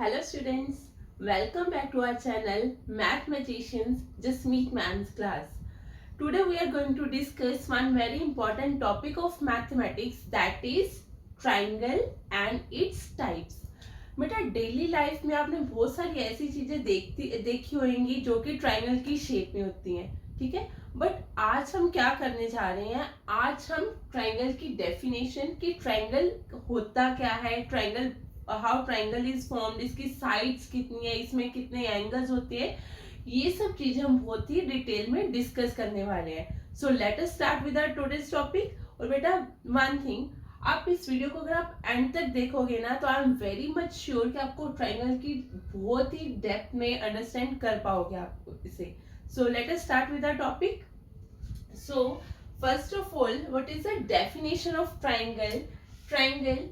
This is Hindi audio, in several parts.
Hello students, welcome back to our channel Mathematicians Just Meet Ma'am's Class. Today we are going to discuss one very important topic of mathematics, that is triangle and its types. बेटा डेली लाइफ में आपने बहुत सारी ऐसी चीजें देखी होंगी जो कि ट्रायंगल की शेप में होती हैं, ठीक है। बट आज हम क्या करने जा रहे हैं, आज हम ट्रायंगल की डेफिनेशन कि ट्रायंगल होता क्या है, triangle how triangle is formed, इसकी साइड्स कितनी है, इसमें कितने एंगल्स होते हैं, ये सब चीजें हम बहुत ही डिटेल में डिस्कस करने वाले हैं। So let us start with our today's topic. और बेटा वन थिंग, आप इस वीडियो को अगर आप एंड तक देखोगे ना तो I am very much sure कि आपको ट्रायंगल की बहुत ही डेप्थ में अंडरस्टैंड कर पाओगे आप इसे। So let us start with our topic. So first of all, what is the definition of triangle?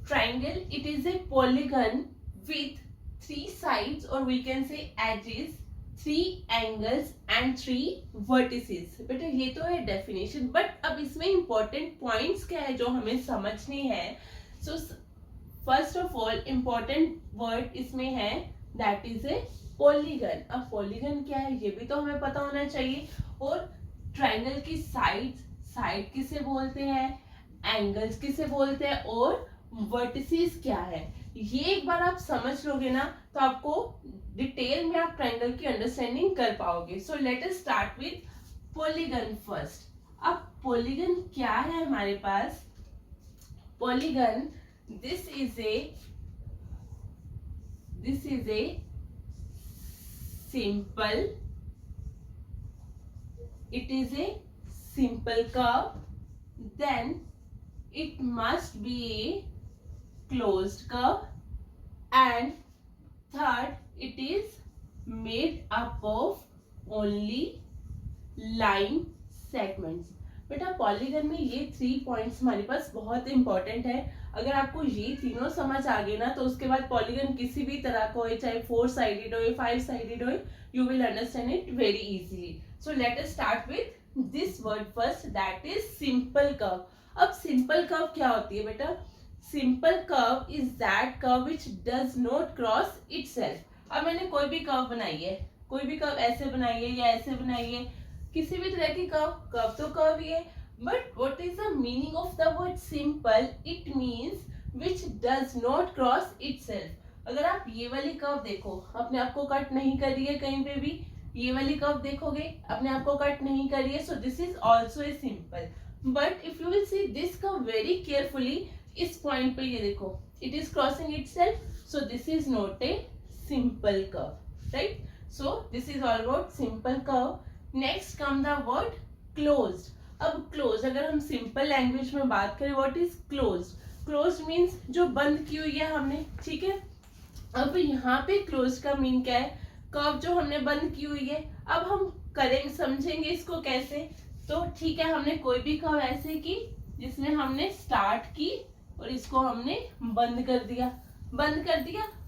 Triangle, it is a polygon with 3 sides, or we can say edges, 3 angles and 3 vertices. बेटा ये तो है डेफिनेशन, बट अब इसमें इंपॉर्टेंट पॉइंट्स क्या है जो हमें समझने हैं। सो first of all important word इसमें है, दैट इज ए पॉलीगन। अब पॉलीगन क्या है ये भी तो हमें पता होना चाहिए। और ट्रायंगल की साइड किसे बोलते हैं, एंगल्स किसे बोलते हैं, और वर्टिसेस क्या है, ये एक बार आप समझ लोगे ना तो आपको डिटेल में आप ट्रायंगल की अंडरस्टैंडिंग कर पाओगे। So let us start with polygon first. अब पॉलीगन क्या है हमारे पास? Polygon, this is a simple, it is a simple curve, then it must be a closed curve, and third, it is made up of only line segments. बेटा पॉलीगन में ये 3 पॉइंट्स हमारे पास बहुत इंपॉर्टेंट है। अगर आपको ये तीनों समझ आ गए ना तो उसके बाद पॉलीगन किसी भी तरह का हो, चाहे 4 साइडेड हो, 5 साइडेड हो, you will understand it very easily. So let us start with this word first, that is simple curve. अब सिंपल कर्व क्या होती है बेटा? Simple curve is that curve which does not cross itself. अब मैंने कोई भी कर्व बनाई है, कोई भी कर्व ऐसे बनाई है या ऐसे बनाई है, किसी भी तरह की कर्व तो कर्व ही है, but what is the meaning of the word simple? It means which does not cross itself. अगर आप ये वाली कर्व देखो, अपने आप को कट नहीं कर रही है कहीं पे भी, ये वाली कर्व देखोगे अपने आप को कट नहीं कर रही है, so this is also a simple. But if you will see this curve very carefully, इस पॉइंट पे ये देखो, it is crossing itself, so this is not a simple curve, right? So this is all about simple curve. Next come the word closed. अब क्लोज अगर हम सिंपल लैंग्वेज में बात करें, what is closed? Closed means जो बंद की हुई है हमने, ठीक है। अब यहाँ पे क्लोज का मीन क्या है? कर्व जो हमने बंद की हुई है। अब हम करेंगे, समझेंगे इसको कैसे। तो ठीक है, हमने कोई भी कर्व ऐसे की जिसमें हमने स्टार्ट की और इसको हमने बंद कर दिया।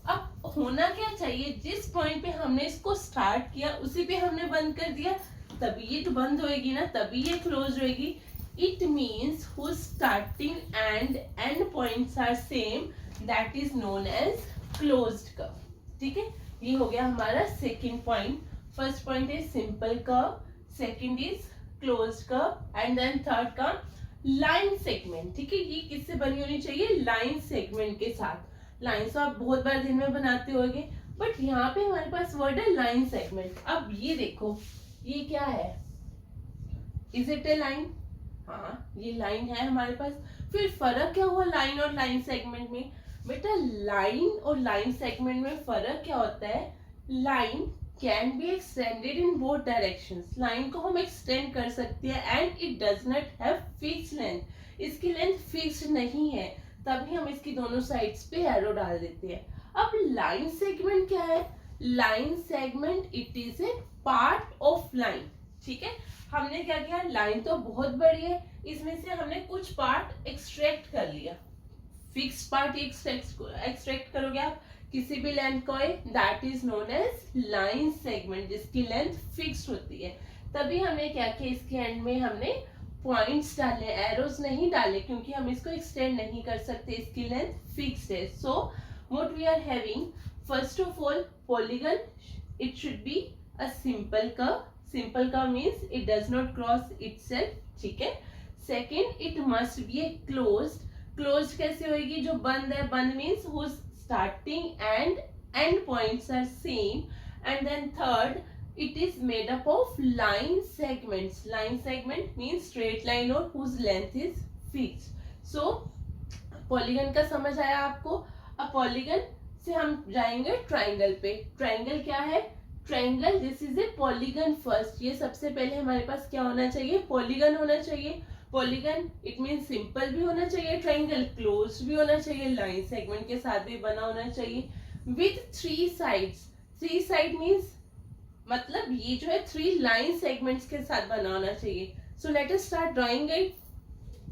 अब होना क्या चाहिए, जिस पॉइंट पे हमने इसको स्टार्ट किया उसी पे हमने बंद कर दिया, तभी ये तो बंद होएगी ना, तभी ये क्लोज होएगी। It means whose starting and end points are same, that is known as closed curve. ठीक है, ये हो गया हमारा second point. First point is simple curve, second is closed curve, and then third का लाइन सेगमेंट। ठीक है, ये किससे बनी होनी चाहिए? लाइन सेगमेंट के साथ। लाइन तो आप बहुत बार दिन में बनाते होंगे, बट यहाँ पे हमारे पास वर्ड है लाइन सेगमेंट। अब ये देखो, ये क्या है? Is it A line? हाँ, ये लाइन है हमारे पास। फिर फर्क क्या हुआ लाइन और लाइन सेगमेंट में? बेटा लाइन और लाइन सेगमेंट में फर्क क्या होता है? Line can be extended in both directions. Line को हम एक्सटेंड कर सकते हैं and it does not have fixed length. इसकी लेंथ फिक्स्ड नहीं है, तभी हम इसकी दोनों साइड्स पे एरो डाल देते हैं। अब लाइन सेगमेंट क्या है? Line segment it is a part of line. ठीक है, हमने क्या किया, लाइन तो बहुत बड़ी है, इसमें से हमने कुछ पार्ट एक्सट्रैक्ट कर लिया। फिक्स पार्ट एक्सट्रैक्ट करोगे आप किसी भी लेंथ को, that is known as line segment, जिसकी लेंथ फिक्स्ड होती है। तभी हमने क्या किया, इसके एंड में हमने पॉइंट्स डाले, एरोज नहीं डाले, क्योंकि हम इसको एक्सटेंड नहीं कर सकते, इसकी लेंथ फिक्स्ड है। सो what we are having, first of all, polygon, it should be a simple curve. Simple curve means it does not cross itself, ठीक है. Second, it must be a closed. Closed कैसे होगी, जो बंद है, बंद means whose starting and end points are same. And then third, it is made up of line segments. Line segment means straight line or whose length is fixed. So polygon का समझ आया आपको. अब polygon से हम जाएंगे ट्राइंगल पे. ट्राइंगल क्या है, triangle this is A polygon first. ये सबसे पहले हमारे पास क्या होना चाहिए, पॉलीगन होना चाहिए. पॉलीगन इट मीन सिंपल भी होना चाहिए, ट्राइंगल क्लोज भी होना चाहिए, लाइन सेगमेंट के साथ भी बना होना चाहिए, विथ 3 साइड्स. 3 साइड मीन्स मतलब ये जो है 3 लाइन सेगमेंट्स के साथ बना होना चाहिए. सो लेट अस स्टार्ट ड्राइंग ए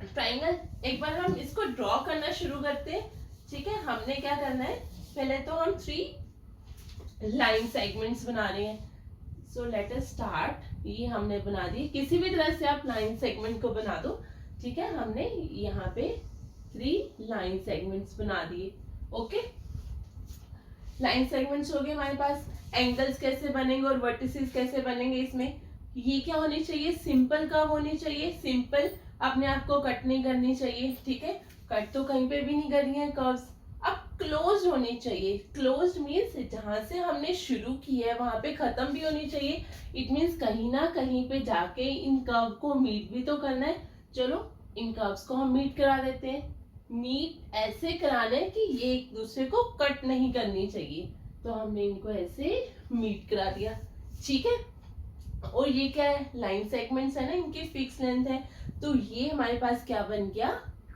ट्राइंगल. एक बार हम इसको ड्रॉ करना शुरू करते हैं, ठीक है. हमने क्या करना है, पहले तो हम 3 लाइन सेगमेंट्स बना रहे हैं. So let us start. ये हमने बना दी, किसी भी तरह से आप लाइन सेगमेंट को बना दो, ठीक है. हमने यहाँ पे 3 लाइन सेगमेंट्स बना दिए. ओके, लाइन सेगमेंट्स हो गए हमारे पास. एंगल्स कैसे बनेंगे और वर्टिसेस कैसे बनेंगे इसमें, ये क्या होनी चाहिए, सिंपल कर्व होनी चाहिए. सिंपल, अपने आप को कट नहीं करनी चाहिए, ठीक है. कट तो कहीं पे भी नहीं करनी है कर्व्स. अब क्लोज होनी चाहिए. क्लोज मीन्स जहां से हमने शुरू की है वहां पे खत्म भी होनी चाहिए. इट मीन्स कहीं ना कहीं पे जाके इन कर्व को मीट भी तो करना है. चलो इन कर्व्स को हम मीट करा देते हैं. मीट ऐसे कराना है कि ये एक दूसरे को कट नहीं करनी चाहिए, तो हमने इनको ऐसे मीट करा दिया, ठीक है. और ये क्या है, लाइन सेगमेंट्स है ना, इनकी फिक्स लेंथ है, तो ये हमारे पास क्या बन गया,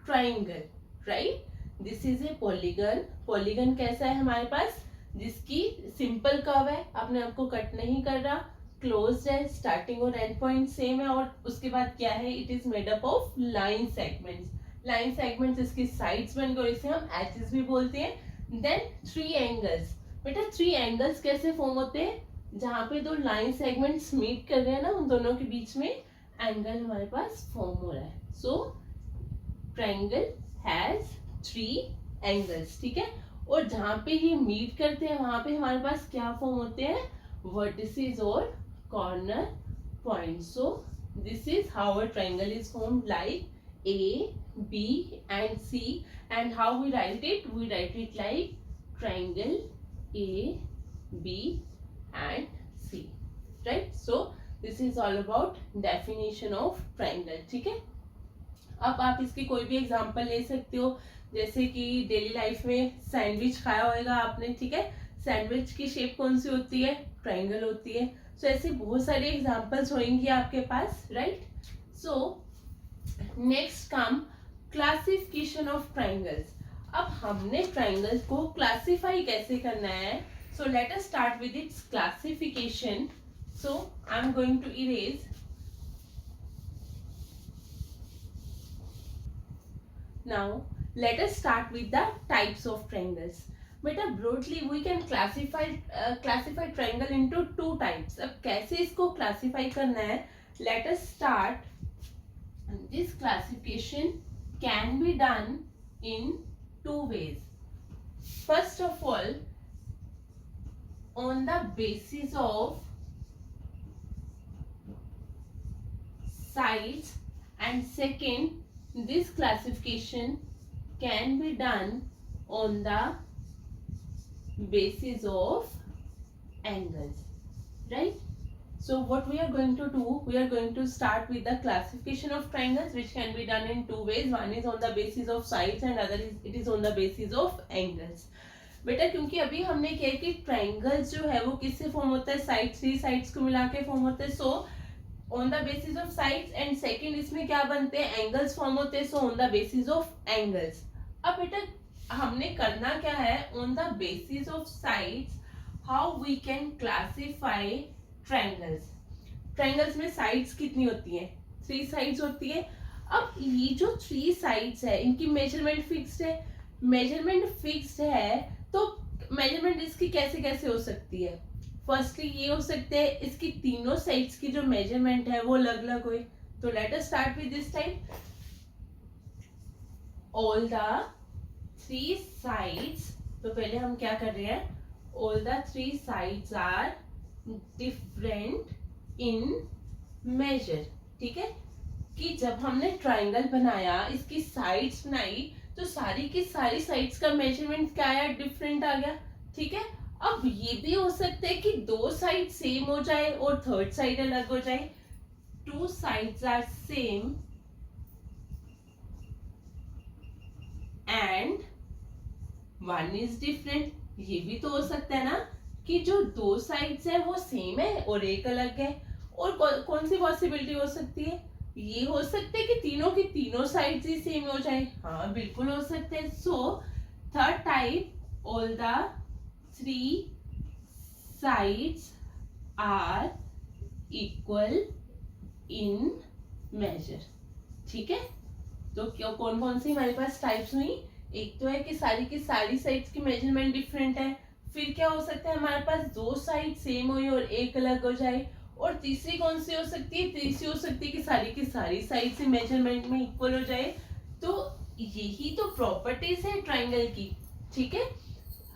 triangle, right. This is A polygon. Polygon कैसा है हमारे पास, जिसकी सिंपल कर्व है, अपने आप को कट नहीं कर रहा, क्लोज्ड है, स्टार्टिंग और एंड पॉइंट सेम है, और उसके बाद क्या है, it is made up of line segments. Line segments इसकी साइड्स बन गए, इसे हम एजेस भी बोलते हैं. Then 3 angles. बेटा 3 एंगल्स कैसे फॉर्म होते हैं, जहां पे 2 लाइन सेगमेंट्स मीट कर रहे हैं ना, उन दोनों के बीच में एंगल हमारे पास फॉर्म हो रहा है. सो ट्राइंगल हैज 3 एंगल्स, ठीक है. और जहां पे ये मीट करते हैं वहां पे हमारे पास क्या फॉर्म होते हैं, वर्टिसेस और corner points. So this is how a triangle is formed, like A, B and C. And how we write it, we write it like triangle A, B and C, right. So this is all about definition of triangle, ठीक है. अब आप इसकी कोई भी एग्जांपल ले सकते हो, जैसे कि डेली लाइफ में सैंडविच खाया होगा आपने, ठीक है. सैंडविच की शेप कौन सी होती है, ट्राइंगल होती है. सो ऐसे बहुत सारे एग्जांपल्स होंगी आपके पास, right. So next come classification of triangles. अब हमने ट्राइंगल्स को क्लासिफाई कैसे करना है. So let us start with its classification. So I am going to erase. Now let us start with the types of triangles. बेटा broadly we can classify triangle into 2 types. अब कैसे इसको classify करना है, let us start. This classification can be done in 2 ways. First of all, on the basis of sides, and second, this classification can be done on the basis of angles, right. So what we are going to do, we are going to start with the classification of triangles, which can be done in 2 ways. One is on the basis of sides and other is it is on the basis of angles. बेटा क्योंकि अभी हमने किया कि ट्राइंगल्स जो है वो किससे फॉर्म होता है, साइड 3 साइड्स को मिला के फॉर्म होते हैं. So on the basis of sides, and second इसमें क्या बनते हैं, एंगल्स फॉर्म होते हैं. So on the basis of angles. अब बेटा हमने करना क्या है, on the basis of sides how we can classify triangles. Triangles में साइड्स कितनी होती हैं, 3 साइड्स होती है. अब ये जो 3 साइड्स है इनकी मेजरमेंट फिक्स्ड है. मेजरमेंट फिक्स्ड है तो मेजरमेंट इसकी कैसे कैसे हो सकती है. फर्स्टली ये हो सकते हैं इसकी तीनों साइड्स की जो मेजरमेंट है वो अलग अलग हुई. तो let us start with this type. All the 3 sides तो पहले हम क्या कर रहे हैं, all the three sides are different in measure. ठीक है, कि जब हमने ट्राइंगल बनाया, इसकी साइड्स बनाई, तो सारी की सारी साइड्स का मेजरमेंट क्या आया, डिफरेंट आ गया। ठीक है, अब ये भी हो सकता है कि दो साइड सेम हो जाए और थर्ड साइड अलग हो जाए। Two sides are same and one is different. ये भी तो हो सकता है ना कि जो दो साइड्स है वो सेम है और एक अलग है। और कौन सी पॉसिबिलिटी हो सकती है, ये हो सकता है कि तीनों की तीनों साइड्स ही सेम हो जाए। हाँ बिल्कुल हो सकते हैं। So third type, all the three sides are equal in measure. ठीक है, तो क्यों कौन कौन सी हमारे पास टाइप्स हुई, एक तो है कि सारी की सारी साइड्स की मेजरमेंट डिफरेंट है। फिर क्या हो सकता है, हमारे पास दो साइड सेम हुई और एक अलग हो जाए। और तीसरी कौन सी हो सकती है, तीसरी हो सकती है कि सारी की सारी साइड से मेजरमेंट में इक्वल हो जाए। तो यही तो प्रॉपर्टीज है ट्राइंगल की। ठीक है,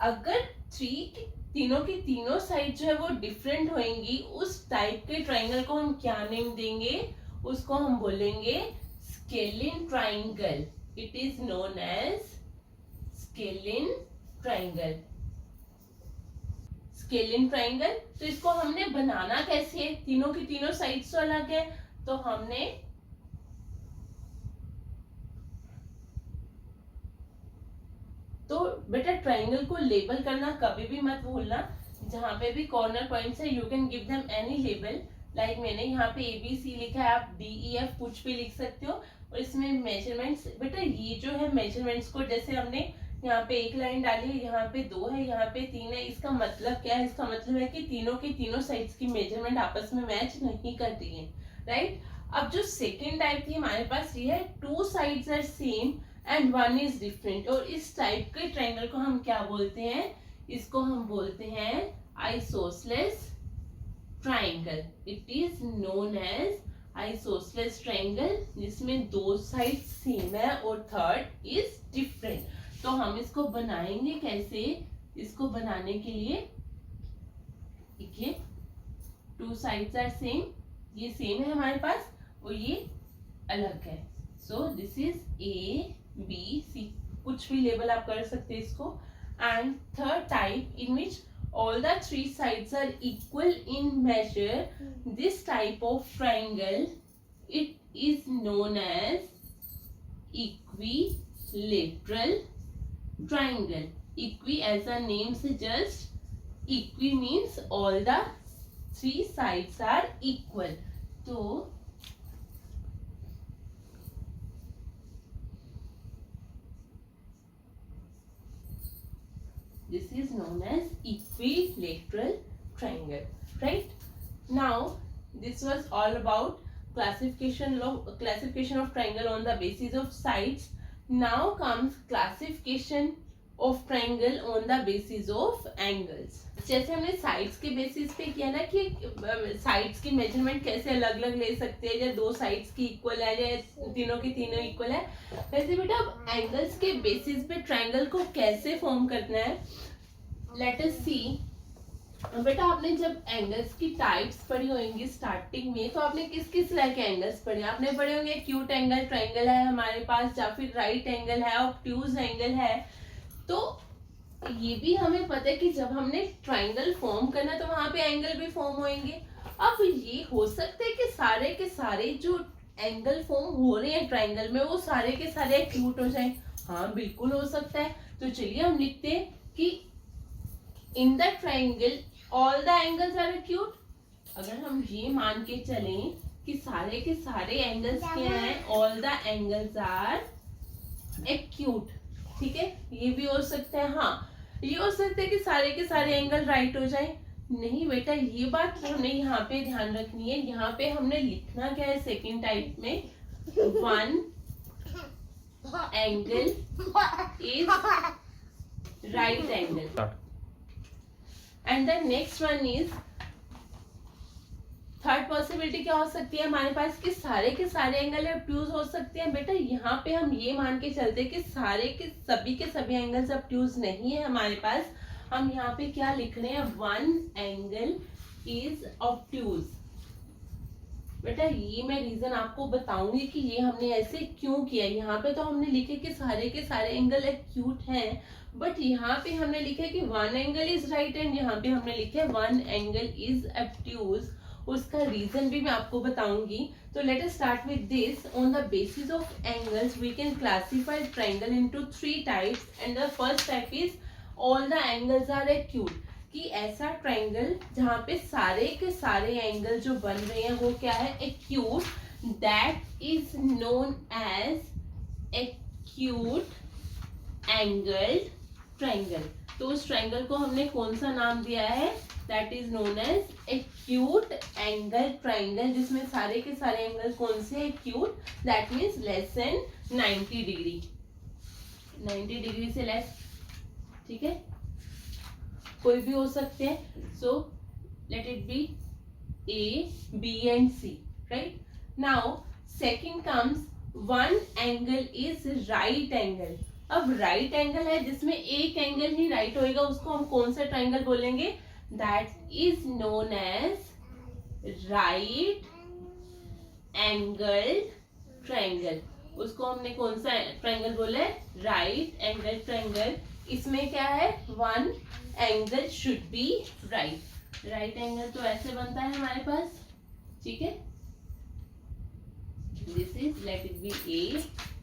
अगर तीनों की तीनों साइड जो है वो डिफरेंट होंगी, उस टाइप के ट्राइंगल को हम क्या नेम देंगे, उसको हम बोलेंगे scalene triangle. It is known as scalene triangle. Scalene triangle, तो इसको हमने बनाना कैसे है, तीनों की तीनों साइड्स तो अलग है, तो हमने तो बेटा ट्राइंगल को लेबल करना कभी भी मत भूलना। जहां पे भी कॉर्नर पॉइंट्स है, you can give them any label. Like मैंने यहाँ पे ABC लिखा है, आप DEF कुछ भी लिख सकते हो। और इसमें मेजरमेंट्स, बेटा ये जो है मेजरमेंट्स को, जैसे हमने यहाँ पे एक लाइन डाली है, यहाँ पे दो है, यहाँ पे तीन है, इसका मतलब क्या है, इसका मतलब है कि तीनों की तीनों साइड्स की मेजरमेंट आपस में मैच नहीं कर रही है। राइट, अब जो सेकेंड टाइप थी हमारे पास ये है, two sides are same and one is different. और इस टाइप के ट्रायंगल को हम क्या बोलते हैं, इसको हम बोलते हैं isosceles triangle. It is known as isosceles triangle, जिसमें दो साइड सेम है और थर्ड इज डिफरेंट। तो हम इसको बनाएंगे कैसे, इसको बनाने के लिए देखिए, टू साइड्स आर सेम, ये सेम है हमारे पास और ये अलग है। सो दिस इज ABC, कुछ भी लेबल आप कर सकते हैं इसको। And third type, in which all the three sides are equal in measure, this type of triangle, it is known as equilateral triangle. Equi, as the name suggests, equi means all the three sides are equal. तो this is known as equilateral triangle. Right, now this was all about classification of triangle on the basis of sides. Now comes classification of triangle on the basis of angles. जैसे हमने साइड्स के बेसिस पे किया ना कि साइड्स की मेजरमेंट कैसे अलग अलग ले सकते हैं, या दो साइड्स की इक्वल है या तीनों की तीनों इक्वल है, वैसे बेटा अब एंगल्स के बेसिस पे ट्रायंगल को कैसे फॉर्म करना है, लेट अस सी। बेटा आपने जब एंगल्स की टाइप्स पढ़ी होंगी स्टार्टिंग में, तो आपने किस किस तरह के एंगल्स पढ़े, आपने पढ़े होंगे एक्यूट एंगल ट्रायंगल है हमारे पास, या फिर राइट एंगल है, ऑब्ट्यूज एंगल है। तो ये भी हमें पता है कि जब हमने ट्रायंगल फॉर्म करना तो वहां पे एंगल भी फॉर्म होंगे। अब ये हो सकता है कि सारे के सारे जो एंगल फॉर्म हो रहे हैं ट्रायंगल में, वो सारे के सारे एक्यूट हो जाए। हाँ बिल्कुल हो सकता है। तो चलिए हम लिखते हैं कि in the triangle all the angles are acute. अगर हम ये मान के चलें कि सारे के सारे एंगल्स क्या हैं, all the angles are acute, ठीक है, ये भी हो सकता है। हाँ ये हो सकता है कि सारे के सारे एंगल राइट हो जाए। नहीं बेटा, ये बात हमने यहाँ पे ध्यान रखनी है। यहाँ पे हमने लिखना क्या है सेकेंड टाइप में, one angle is right angle, and the next one is, third possibility क्या हो सकती है हमारे पास कि सारे के सारे एंगल ऑब्ट्यूज हो सकते हैं। बेटा यहाँ पे हम ये मान के चलते हैं कि सारे के सभी एंगल्स ऑब्ट्यूज नहीं है हमारे पास। हम यहाँ पे क्या लिख रहे हैं, वन एंगल इज ऑब्ट्यूज। बेटा ये मैं रीजन आपको बताऊंगी कि ये हमने ऐसे क्यों किया। यहाँ पे तो हमने लिखे कि सारे के सारे एंगल एक्यूट हैं, बट यहाँ पे हमने लिखा कि one angle is right and यहाँ पे हमने लिखा है वन एंगल इज ऑब्ट्यूज। उसका रीजन भी मैं आपको बताऊंगी। तो let us start with this. On the basis of angles we can classify triangle into 3 types and the first type is all the angles are acute. कि ऐसा ट्रायंगल जहां पे सारे के सारे एंगल जो बन रहे हैं वो क्या है, acute. That is known as acute angle triangle. तो उस ट्रायंगल को हमने कौन सा नाम दिया है, that is known as acute angle triangle, जिसमें सारे के सारे एंगल कौन से acute, that means less than 90 degree, 90 degree से लेस। ठीक है, कोई भी हो सकते हैं। So let it be A, B and C, right. Now second comes one angle is right angle. अब राइट एंगल है जिसमें एक एंगल ही राइट होएगा, उसको हम कौन सा ट्रायंगल बोलेंगे, that is known as right angle triangle. उसको हमने कौन सा ट्रायंगल बोला है, राइट एंगल ट्रायंगल। इसमें क्या है, one angle should be right. Right angle तो ऐसे बनता है हमारे पास, ठीक है। This is, let it be A,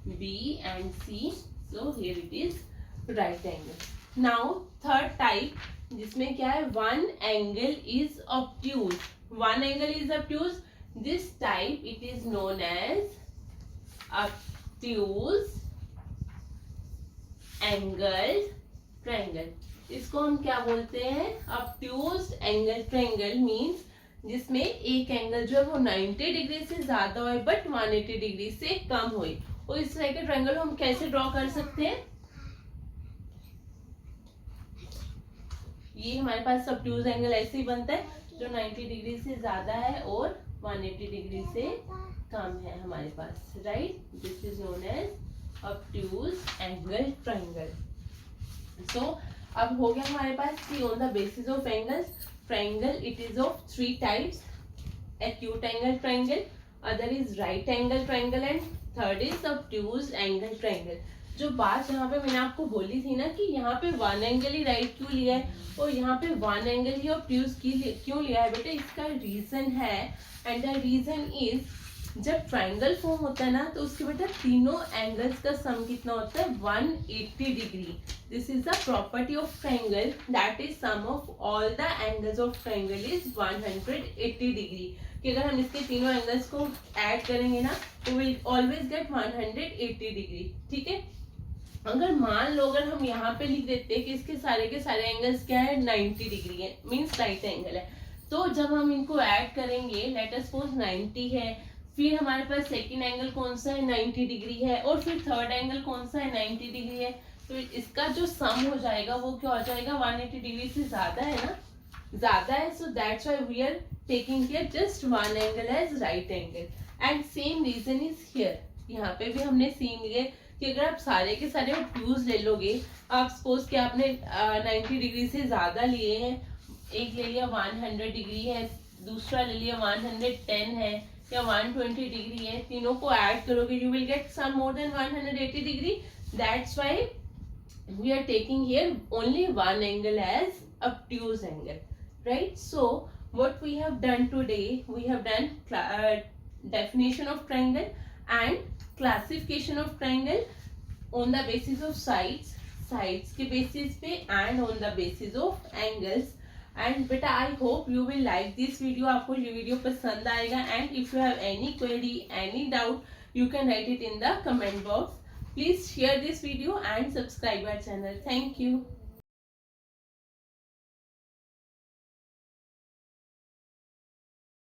B and C. So here it is right angle. Now third type, जिसमें क्या है, one angle is obtuse. One angle is obtuse, this type it is known as obtuse angle triangle. इसको हम क्या बोलते हैं, ऑब्ट्यूज एंगल ट्रायंगल मींस जिसमें एक एंगल जो है वो 90 डिग्री से ज्यादा हो बट 180 डिग्री से कम हो। और इस तरह के ट्रायंगल हम कैसे ड्रॉ कर सकते हैं, ये हमारे पास ऑब्ट्यूज एंगल ऐसे ही बनता है जो 90 डिग्री से ज्यादा है और 180 डिग्री से कम है हमारे पास, right. This is known as obtuse angle triangle. So अब हो गया हमारे पास कि on the basis of angles triangle it is of 3 types, acute angle triangle, other is right angle triangle and third is obtuse angle triangle. जो बात यहाँ पे मैंने आपको बोली थी ना कि यहाँ पे वन एंगल ही राइट क्यों लिया है और यहाँ पे वन एंगल ही ऑब्ट्यूज क्यों लिया है, बेटा इसका रीजन है। एंड द रीजन इज, जब ट्रायंगल फॉर्म होता है ना तो उसके बेटा तीनों एंगल्स का सम कितना होता है, 180 degree. This is the property of triangle, that is sum of all the angles of triangle is 180 degree. कि अगर हम इसके तीनों एंगल्स को ऐड करेंगे ना तो विल ऑलवेज गेट 180 डिग्री, ठीक है। अगर मान लो अगर हम यहाँ पे लिख देते हैं कि इसके सारे एंगल्स क्या है, 90 डिग्री है, मीन्स राइट एंगल है, तो जब हम इनको ऐड करेंगे, लेट अस सपोज 90 है, फिर हमारे पास सेकंड एंगल कौन सा है, 90 डिग्री है, और फिर थर्ड एंगल कौन सा है, 90 डिग्री है, तो इसका जो सम हो जाएगा वो क्या हो जाएगा, 180 डिग्री से ज्यादा है ना, ज्यादा है। So that's why we are taking here just one angle as right angle. And same reason is here, यहाँ पे भी हमने सेम लिए कि अगर आप सारे के सारे ऑब्ट्यूज ले लोगे, आप सपोज कि आपने 90 डिग्री से ज्यादा लिए हैं, एक ले लिया 100 डिग्री है, दूसरा ले लिया 110 है या 120 डिग्री है, तीनों को ऐड करोगे you will get some more than 180 degree. That's why we are taking here only one angle as obtuse angle, right? So what we have done today, we have done definition of triangle and classification of triangle on the basis of sides के basis पे and on the basis of angles. And beta I hope you will like this video, आपको ये वीडियो पसंद आएगा। and if you have any query, any doubt, you can write it in the comment box. Please share this video and subscribe our channel. Thank you.